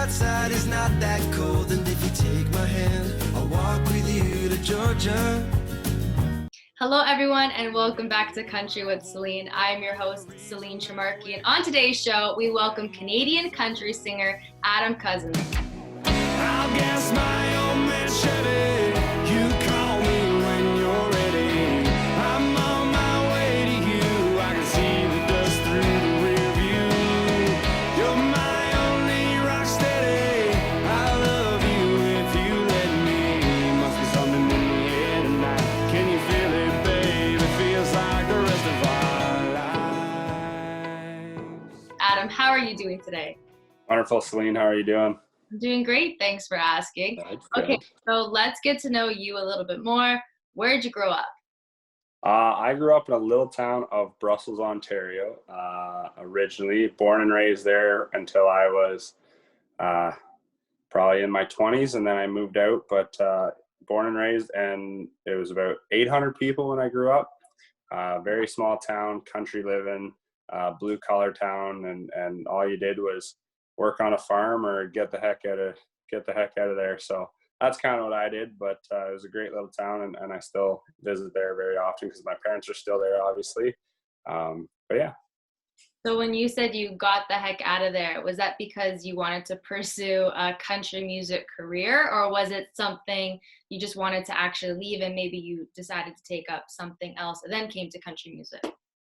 outside is not that cold, and if you take my hand, I'll walk with you to Georgia. Hello, everyone, and welcome back to Country with Celine. I am your host, Celine Tremarky, and on today's show, we welcome Canadian country singer Adam Cousins. I'll gas my own man Chevy. You call me when you're ready. I'm on my way to you. I can see the dust through the rear view. You're my only rock steady. I love you if you let me. Must be something in the air tonight. Can you feel it, babe? It feels like the rest of our lives. Adam, how are you doing today? Wonderful, Celine. How are you doing? I'm doing great. Thanks for asking. That's Okay, good. so let's get to know you a little bit more. Where'd you grow up? I grew up in a little town of Brussels, Ontario. Originally born and raised there until I was probably in my 20s, and then I moved out. But born and raised, and it was about 800 people when I grew up. Very small town, country living, blue collar town, and all you did was work on a farm or get the heck out of there. So that's kind of what I did, but it was a great little town, and I still visit there very often because my parents are still there, obviously. But yeah. So when you said you got the heck out of there, was that because you wanted to pursue a country music career, or was it something you just wanted to actually leave and maybe you decided to take up something else and then came to country music?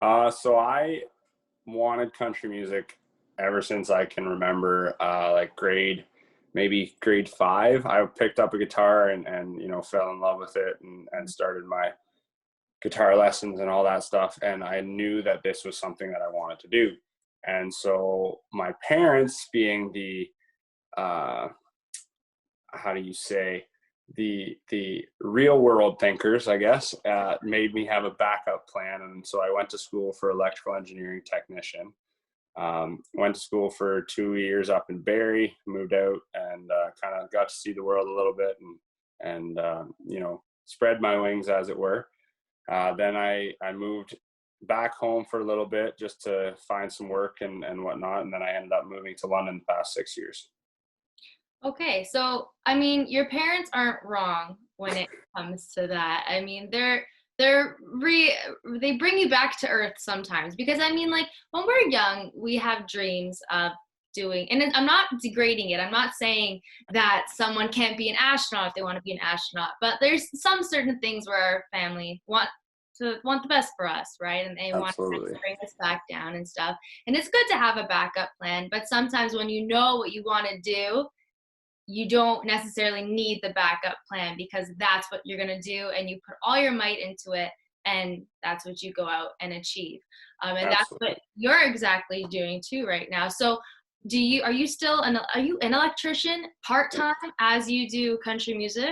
So I wanted country music ever since I can remember, like grade 5. I picked up a guitar and fell in love with it and started my guitar lessons and all that stuff. And I knew that this was something that I wanted to do. And so my parents, being the, how do you say, the real world thinkers, I guess, made me have a backup plan. And so I went to school for electrical engineering technician. Went to school for 2 years up in Barrie, moved out, and kind of got to see the world a little bit and spread my wings, as it were. Then I moved back home for a little bit just to find some work and whatnot, and then I ended up moving to London the past 6 years. Okay, so I mean, your parents aren't wrong when it comes to that. I mean, they bring you back to earth sometimes, because I mean, like, when we're young, we have dreams of doing, and I'm not degrading it. I'm not saying that someone can't be an astronaut if they want to be an astronaut, but there's some certain things where our family want the best for us, right? And they want to bring us back down and stuff. And it's good to have a backup plan, but sometimes when you know what you want to do, you don't necessarily need the backup plan, because that's what you're going to do, and you put all your might into it, and that's what you go out and achieve. And that's what you're exactly doing too right now. So are you an electrician part-time as you do country music?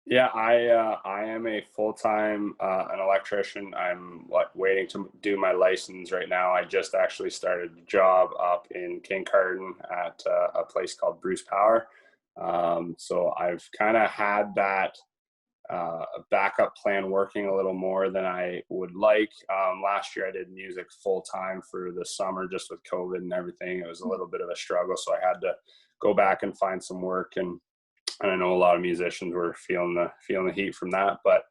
Yeah, I am a full-time an electrician. I'm waiting to do my license right now. I just actually started a job up in Kincardine at a place called Bruce Power. So I've kind of had that backup plan working a little more than I would like. Last year I did music full time for the summer, just with COVID and everything. It was a little bit of a struggle, so I had to go back and find some work. And I know a lot of musicians were feeling the heat from that. But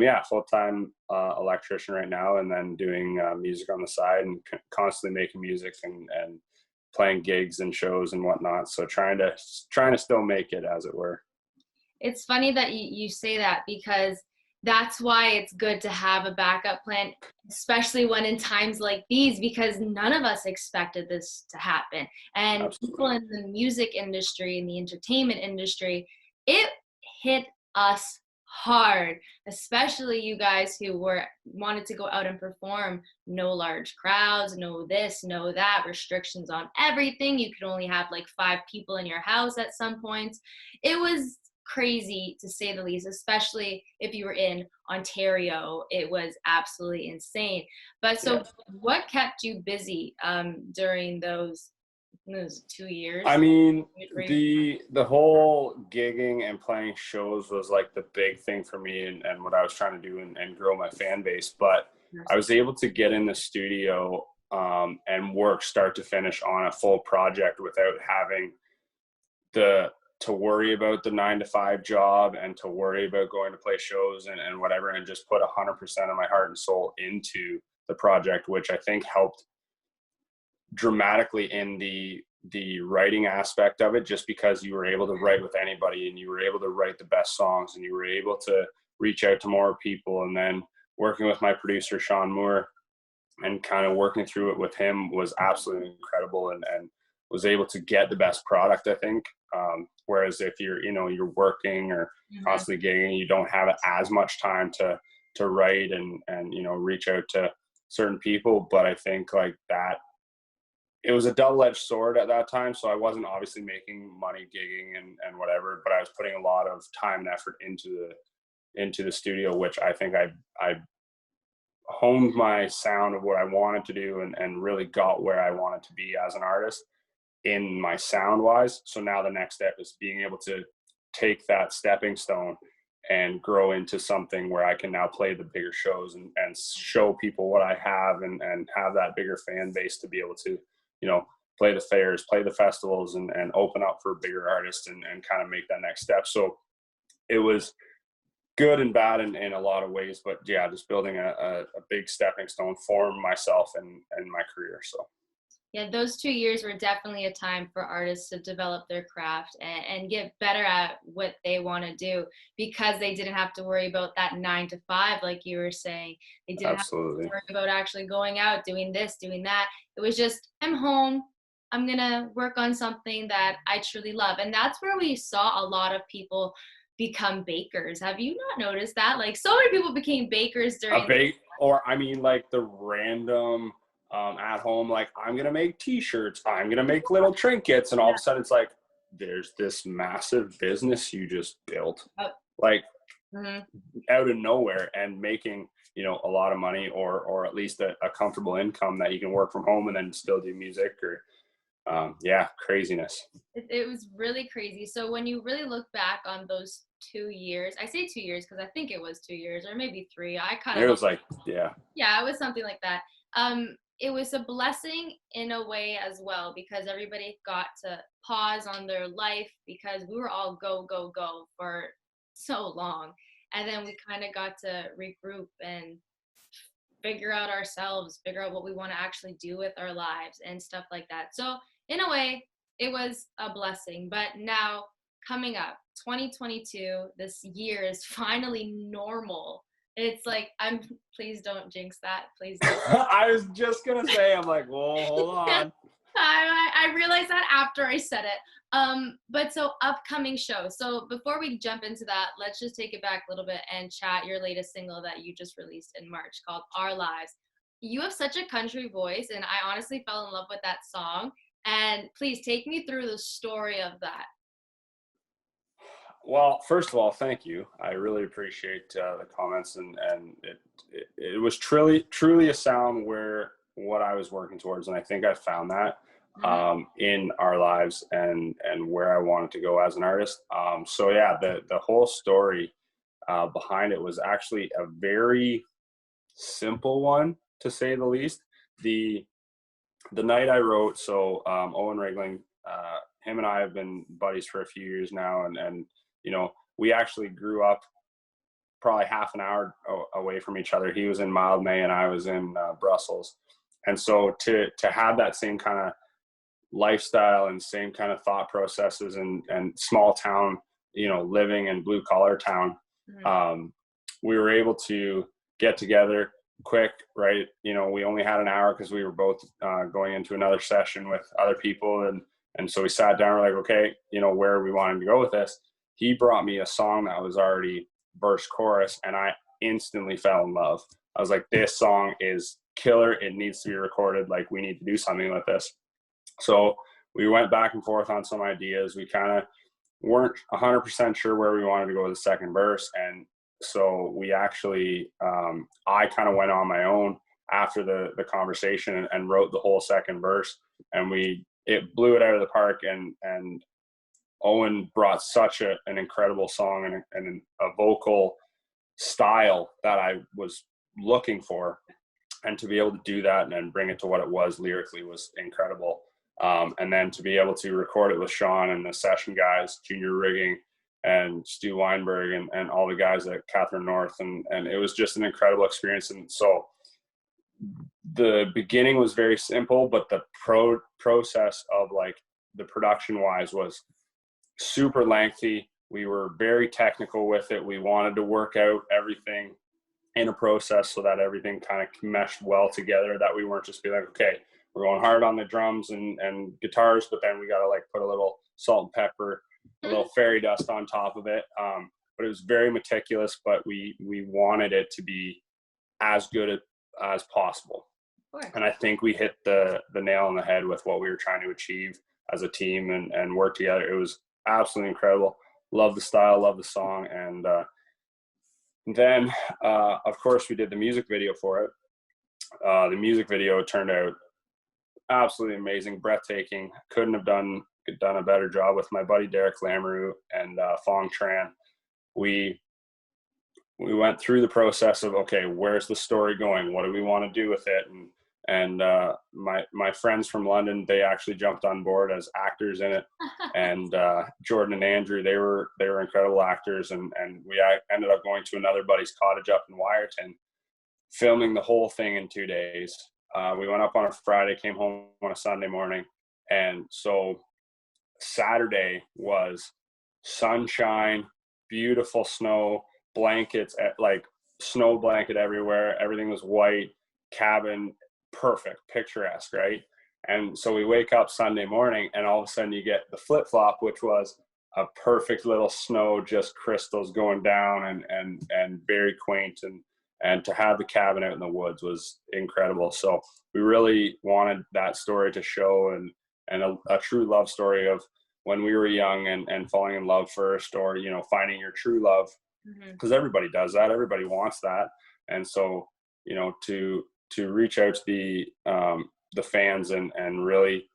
yeah, full time electrician right now, and then doing music on the side and constantly making music and playing gigs and shows and whatnot. So trying to still make it, as it were. It's funny that you say that, because that's why it's good to have a backup plan, especially when in times like these, because none of us expected this to happen. And Absolutely. People in the music industry, in the entertainment industry, it hit us hard, especially you guys who wanted to go out and perform. No large crowds, no this, no that, restrictions on everything. You could only have like 5 people in your house at some points. It was crazy, to say the least, especially if you were in Ontario. It was absolutely insane. But so what kept you busy during those 2 years? I mean, the whole gigging and playing shows was like the big thing for me, and what I was trying to do and grow my fan base. But I was able to get in the studio and work start to finish on a full project without having to worry about the 9 to 5 job and to worry about going to play shows and whatever, and just put 100% of my heart and soul into the project, which I think helped dramatically in the writing aspect of it, just because you were able to write with anybody and you were able to write the best songs and you were able to reach out to more people. And then working with my producer, Sean Moore, and kind of working through it with him was absolutely incredible, and was able to get the best product, I think. Whereas if you're working or constantly gigging, you don't have as much time to write and reach out to certain people. But I think like that, it was a double-edged sword at that time. So I wasn't obviously making money gigging and whatever, but I was putting a lot of time and effort into the studio, which I think I honed my sound of what I wanted to do and really got where I wanted to be as an artist in my sound wise. So now the next step is being able to take that stepping stone and grow into something where I can now play the bigger shows and show people what I have and have that bigger fan base to be able to, play the fairs, play the festivals and open up for bigger artists and kind of make that next step. So it was good and bad in a lot of ways, but yeah, just building a big stepping stone for myself and my career. So yeah, those 2 years were definitely a time for artists to develop their craft and get better at what they want to do, because they didn't have to worry about that 9 to 5, like you were saying. They didn't have to worry about actually going out, doing this, doing that. It was just, I'm home. I'm going to work on something that I truly love. And that's where we saw a lot of people become bakers. Have you not noticed that? Like, so many people became bakers during like the random at home, like, I'm gonna make t-shirts, I'm gonna make little trinkets, and all of a sudden it's like there's this massive business you just built like out of nowhere, and making a lot of money or at least a comfortable income that you can work from home and then still do music or craziness. It was really crazy. So when you really look back on those 2 years, I say 2 years because I think it was 2 years or maybe 3. It was like, yeah, it was something like that. It was a blessing in a way as well, because everybody got to pause on their life, because we were all go, go, go for so long. And then we kind of got to regroup and figure out ourselves, figure out what we want to actually do with our lives and stuff like that. So in a way, it was a blessing. But now coming up, 2022, this year is finally normal. It's like, please don't jinx that. Please don't. I was just going to say, I'm like, whoa, hold on. I realized that after I said it. But so upcoming shows. So before we jump into that, let's just take it back a little bit and chat your latest single that you just released in March called Our Lives. You have such a country voice, and I honestly fell in love with that song. And please take me through the story of that. Well, first of all, thank you. I really appreciate the comments, and it was truly a sound where what I was working towards, and I think I found that in Our Lives and where I wanted to go as an artist. So yeah, the whole story behind it was actually a very simple one, to say the least. The night I wrote, so Owen Regling, him and I have been buddies for a few years now, and we actually grew up probably half an hour away from each other. He was in Mildmay and I was in Brussels. And so to have that same kind of lifestyle and same kind of thought processes and small town, living in blue collar town, we were able to get together quick, right? We only had an hour because we were both going into another session with other people. And so we sat down, we're like, okay, where are we wanting to go with this? He brought me a song that was already verse chorus, and I instantly fell in love. I was like, this song is killer. It needs to be recorded. Like, we need to do something with this. So we went back and forth on some ideas. We kind of weren't 100% sure where we wanted to go with the second verse. And so we actually, I kind of went on my own after the conversation and wrote the whole second verse, and it blew it out of the park. And Owen brought such an incredible song and a vocal style that I was looking for, and to be able to do that and bring it to what it was lyrically was incredible. And then to be able to record it with Sean and the session guys, Junior Rigging and Stu Weinberg and all the guys at Catherine North. And it was just an incredible experience. And so the beginning was very simple, but the process of like the production wise was super lengthy. We were very technical with it. We wanted to work out everything in a process so that everything kind of meshed well together, that we weren't just be like, okay, we're going hard on the drums and guitars, but then we got to like put a little salt and pepper, a little fairy dust on top of it. But it was very meticulous, but we wanted it to be as good as possible. And I think we hit the nail on the head with what we were trying to achieve as a team and work together. It was absolutely incredible. Love the style, love the song. And then, of course, we did the music video for it. The music video turned out absolutely amazing, breathtaking. Couldn't have done a better job with my buddy Derek Lamoureux and Fong Tran. We went through the process of, okay, where's the story going? What do we want to do with it? And my friends from London, they actually jumped on board as actors in it. And Jordan and Andrew, they were incredible actors. And we ended up going to another buddy's cottage up in Wyerton, filming the whole thing in 2 days. We went up on a Friday, came home on a Sunday morning. And so Saturday was sunshine, beautiful snow, blankets, like snow blanket everywhere. Everything was white, cabin, perfect, picturesque, right? And so we wake up Sunday morning and all of a sudden you get the flip-flop, which was a perfect little snow, just crystals going down and very quaint. And to have the cabin out in the woods was incredible. So we really wanted that story to show and a true love story of when we were young and falling in love first, or, you know, finding your true love, because everybody does that. Everybody wants that. And so, you know, to reach out to the fans and really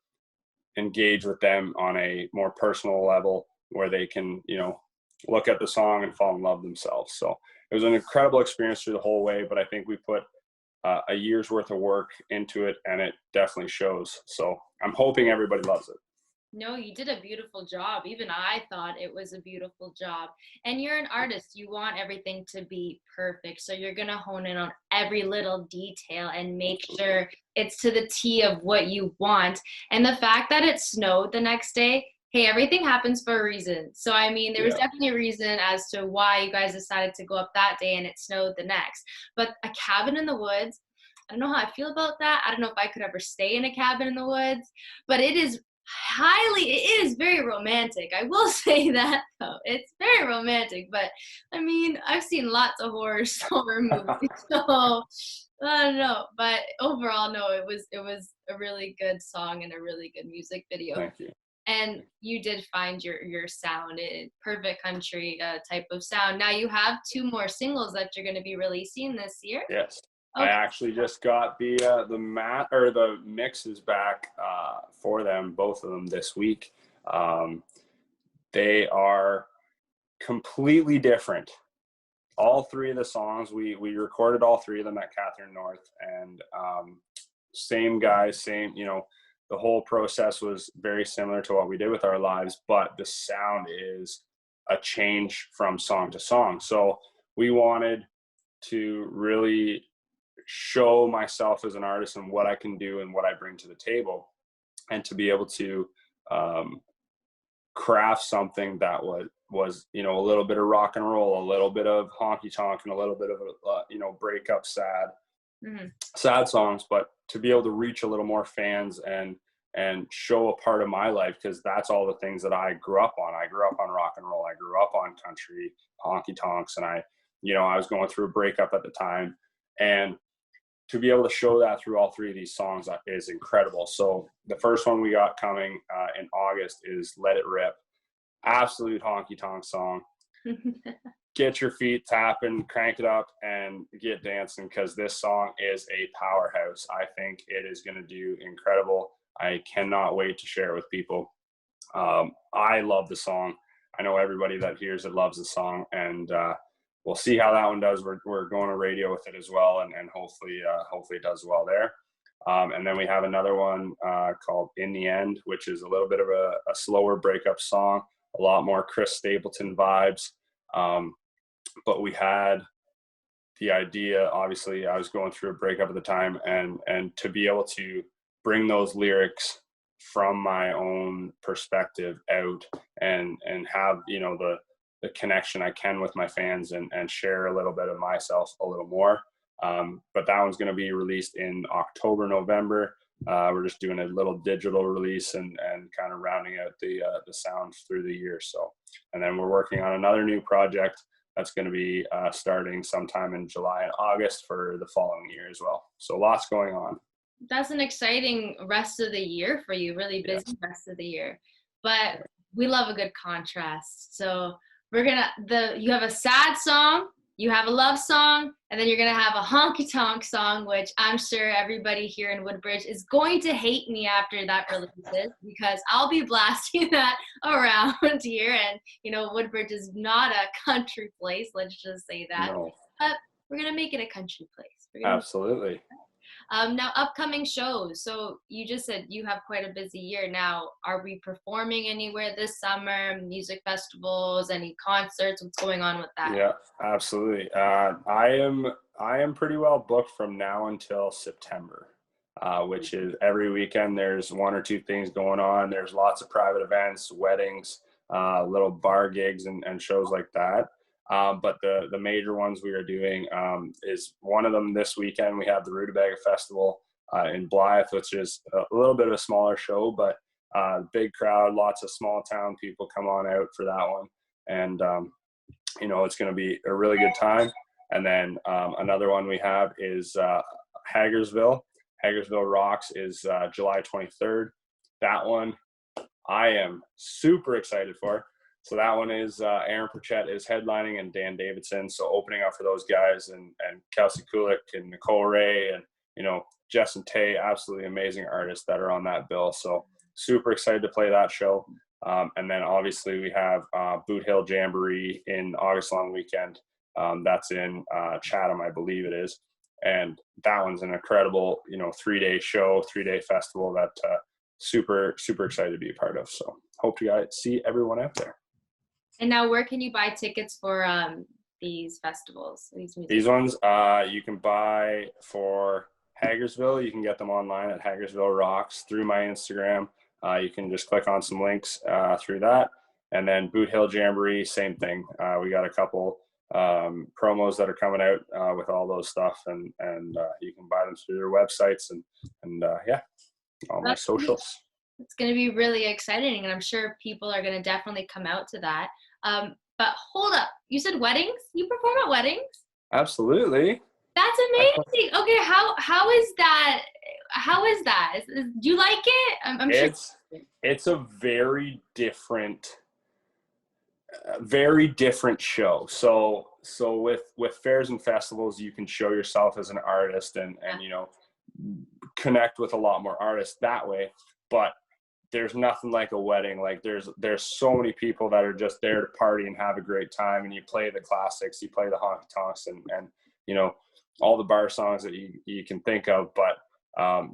engage with them on a more personal level where they can, you know, look at the song and fall in love themselves. So it was an incredible experience through the whole way, but I think we put a year's worth of work into it, and it definitely shows. So I'm hoping everybody loves it. No, you did a beautiful job. Even I thought it was a beautiful job. And you're an artist. You want everything to be perfect. So you're going to hone in on every little detail and make sure it's to the T of what you want. And the fact that it snowed the next day, hey, everything happens for a reason. So, I mean, there was definitely a reason as to why you guys decided to go up that day and it snowed the next. But a cabin in the woods, I don't know how I feel about that. I don't know if I could ever stay in a cabin in the woods, but it is very romantic. I will say that, though. It's very romantic, but I mean, I've seen lots of horror movies, so I don't know. But overall, no, it was a really good song and a really good music video. Thank you. And you did find your sound, perfect country type of sound. Now you have 2 more singles that you're going to be releasing this year. Yes. Okay. I actually just got the mixes back for them, both of them this week. They are completely different. All 3 of the songs, we recorded all 3 of them at Catherine North, and same guys, same, you know, the whole process was very similar to what we did with our lives, but the sound is a change from song to song. So we wanted to really show myself as an artist and what I can do and what I bring to the table, and to be able to craft something that was, you know, a little bit of rock and roll, a little bit of honky tonk, and a little bit of you know, breakup sad songs, but to be able to reach a little more fans and show a part of my life, because that's all the things that I grew up on. I grew up on rock and roll. I grew up on country, honky tonks, and I was going through a breakup at the time, and to be able to show that through all 3 of these songs is incredible. So the first one we got coming in August is Let It Rip. Absolute honky tonk song. Get your feet tapping, crank it up, and get dancing, because this song is a powerhouse. I think it is going to do incredible. I cannot wait to share it with people. I love the song. I know everybody that hears it loves the song, and we'll see how that one does. We're going to radio with it as well, and hopefully it does well there. And then we have another one called In the End, which is a little bit of a slower breakup song, a lot more Chris Stapleton vibes. But we had the idea, obviously I was going through a breakup at the time, and to be able to bring those lyrics from my own perspective out and have, you know, the connection I can with my fans and share a little bit of myself a little more. But that one's going to be released in October, November. We're just doing a little digital release and kind of rounding out the sound through the year. So, and then we're working on another new project that's going to be starting sometime in July and August for the following year as well. So lots going on. That's an exciting rest of the year for you, really busy Yes. rest of the year. But we love a good contrast. So you have a sad song, you have a love song, and then you're gonna have a honky tonk song, which I'm sure everybody here in Woodbridge is going to hate me after that releases, because I'll be blasting that around here. And you know, Woodbridge is not a country place, let's just say that. No. But we're gonna make it a country place. Absolutely. Now, upcoming shows. So you just said you have quite a busy year now. Are we performing anywhere this summer? Music festivals? Any concerts? What's going on with that? Yeah, absolutely. I am pretty well booked from now until September, which is every weekend. There's one or two things going on. There's lots of private events, weddings, little bar gigs, and shows like that. But the major ones we are doing is one of them this weekend. We have the Rutabaga Festival in Blythe, which is a little bit of a smaller show, but big crowd, lots of small town people come on out for that one. And, you know, it's going to be a really good time. And then another one we have is Hagersville. Hagersville Rocks is July 23rd. That one I am super excited for. So that one is Aaron Pritchett is headlining and Dan Davidson. So opening up for those guys and Kelsey Kulik and Nicole Ray and, you know, Jess and Tay, absolutely amazing artists that are on that bill. So super excited to play that show. And then obviously we have Boot Hill Jamboree in August long weekend. That's in Chatham, I believe it is. And that one's an incredible, you know, 3-day show, 3-day festival that super, super excited to be a part of. So hope to see everyone out there. And now where can you buy tickets for these festivals? These ones you can buy for Hagersville. You can get them online at Hagersville Rocks through my Instagram. You can just click on some links through that. And then Boot Hill Jamboree, same thing. We got a couple promos that are coming out with all those stuff, and you can buy them through their websites and yeah, all my socials. It's going to be really exciting, and I'm sure people are going to definitely come out to that. But hold up, you said weddings? You perform at weddings? Absolutely. That's amazing. Okay, how is that? How is that? Do you like it? I'm sure it's a very different show. So with fairs and festivals, you can show yourself as an artist and you know, connect with a lot more artists that way. But there's nothing like a wedding. Like there's so many people that are just there to party and have a great time, and you play the classics, you play the honky tonks and you know, all the bar songs that you can think of. But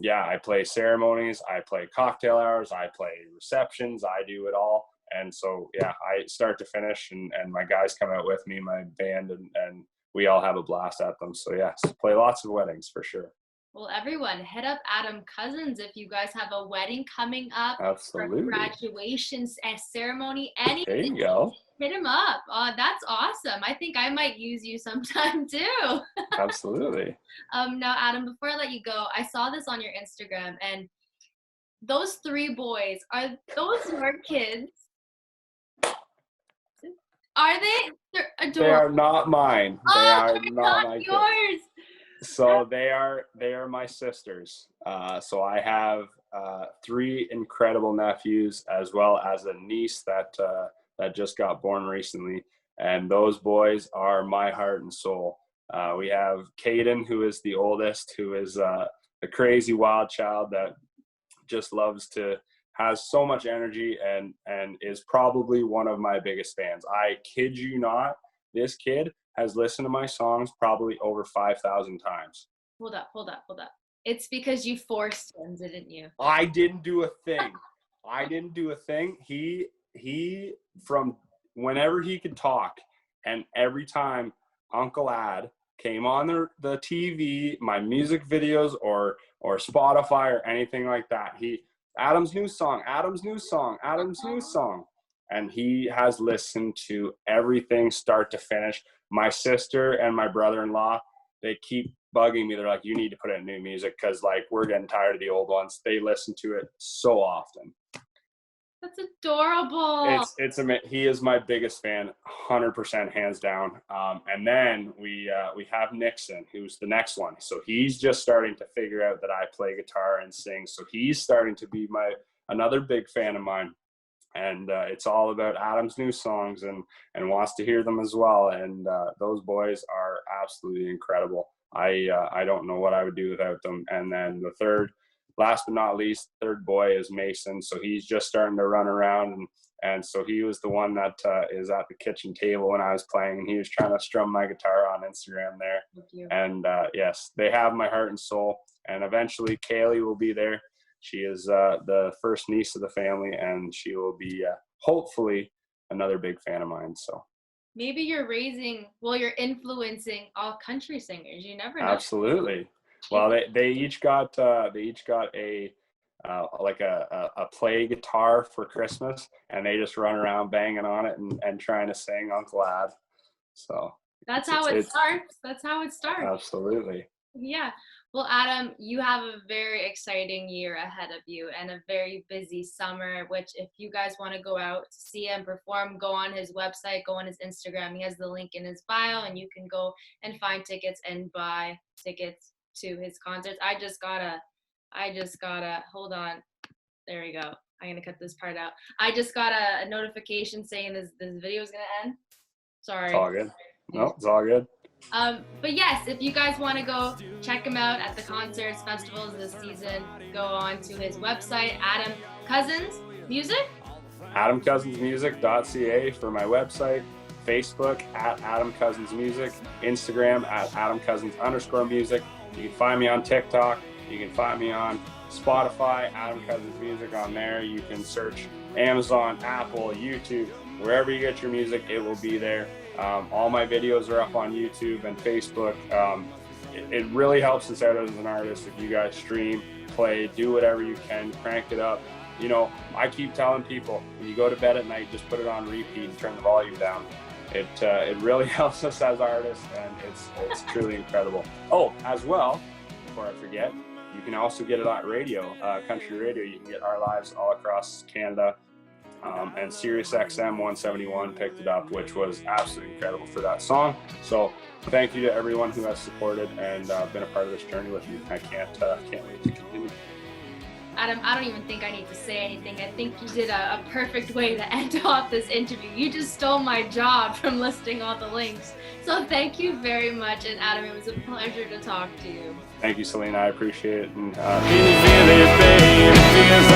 yeah, I play ceremonies, I play cocktail hours, I play receptions, I do it all. And so yeah, I start to finish, and my guys come out with me, my band, and we all have a blast at them. So yeah, play lots of weddings for sure. Well, everyone, hit up Adam Cousins if you guys have a wedding coming up. Absolutely. For graduations and ceremony, anything. There you go. Hit him up. Oh, that's awesome. I think I might use you sometime too. Absolutely. Now, Adam, before I let you go, I saw this on your Instagram, and those 3 boys, are those your kids? Are they? They're adorable. They are not mine. They are they're not my yours. kids. So they are my sisters. So I have 3 incredible nephews, as well as a niece that just got born recently. And those boys are my heart and soul. We have Caden, who is the oldest, who is a crazy wild child that just has so much energy and is probably one of my biggest fans. I kid you not, this kid has listened to my songs probably over 5,000 times. Hold up. It's because you forced him, didn't you? I didn't do a thing. I didn't do a thing. He from whenever he could talk, and every time Uncle Ad came on the TV, my music videos or Spotify or anything like that, Adam's new song, Adam's new song, Adam's new song. And he has listened to everything start to finish. My sister and my brother-in-law, they keep bugging me. They're like, you need to put in new music because like we're getting tired of the old ones. They listen to it so often. That's adorable. He is my biggest fan, 100% hands down. And then we have Nixon, who's the next one. So he's just starting to figure out that I play guitar and sing. So he's starting to be another big fan of mine. And it's all about Adam's new songs and wants to hear them as well. And those boys are absolutely incredible. I don't know what I would do without them. And then the third, last but not least, third boy is Mason. So he's just starting to run around. And so he was the one that is at the kitchen table when I was playing. And he was trying to strum my guitar on Instagram there. Thank you. And yes, they have my heart and soul. And eventually Kaylee will be there. She is the first niece of the family, and she will be hopefully another big fan of mine. So maybe you're influencing all country singers. You never know. Absolutely. Well, they each got a play guitar for Christmas, and they just run around banging on it and trying to sing Uncle Ad. So that's how it starts. That's how it starts. Absolutely. Yeah. Well, Adam, you have a very exciting year ahead of you and a very busy summer, which if you guys want to go out to see him perform, go on his website, go on his Instagram. He has the link in his bio, and you can go and find tickets and buy tickets to his concerts. I just gotta, hold on. There we go. I'm going to cut this part out. I just got a notification saying this video is going to end. Sorry. It's all good. No, it's all good. But yes, if you guys want to go check him out at the concerts, festivals this season, go on to his website, Adam Cousins Music. AdamCousinsMusic.ca for my website, Facebook at Adam Cousins Music, Instagram at Adam Cousins_music. You can find me on TikTok. You can find me on Spotify, Adam Cousins Music on there. You can search Amazon, Apple, YouTube, wherever you get your music, it will be there. All my videos are up on YouTube and Facebook. It really helps us out as an artist if you guys stream, play, do whatever you can, crank it up. You know, I keep telling people, when you go to bed at night, just put it on repeat and turn the volume down. It really helps us as artists, and it's truly incredible. Oh, as well, before I forget, you can also get it on radio, country radio. You can get Our Lives all across Canada. And Sirius XM 171 picked it up, which was absolutely incredible for that song. So thank you to everyone who has supported and been a part of this journey with me. I can't wait to continue. Adam, I don't even think I need to say anything. I think you did a perfect way to end off this interview. You just stole my job from listing all the links. So thank you very much. And Adam, it was a pleasure to talk to you. Thank you, Celine. I appreciate it. And, Can you feel it, babe? It feels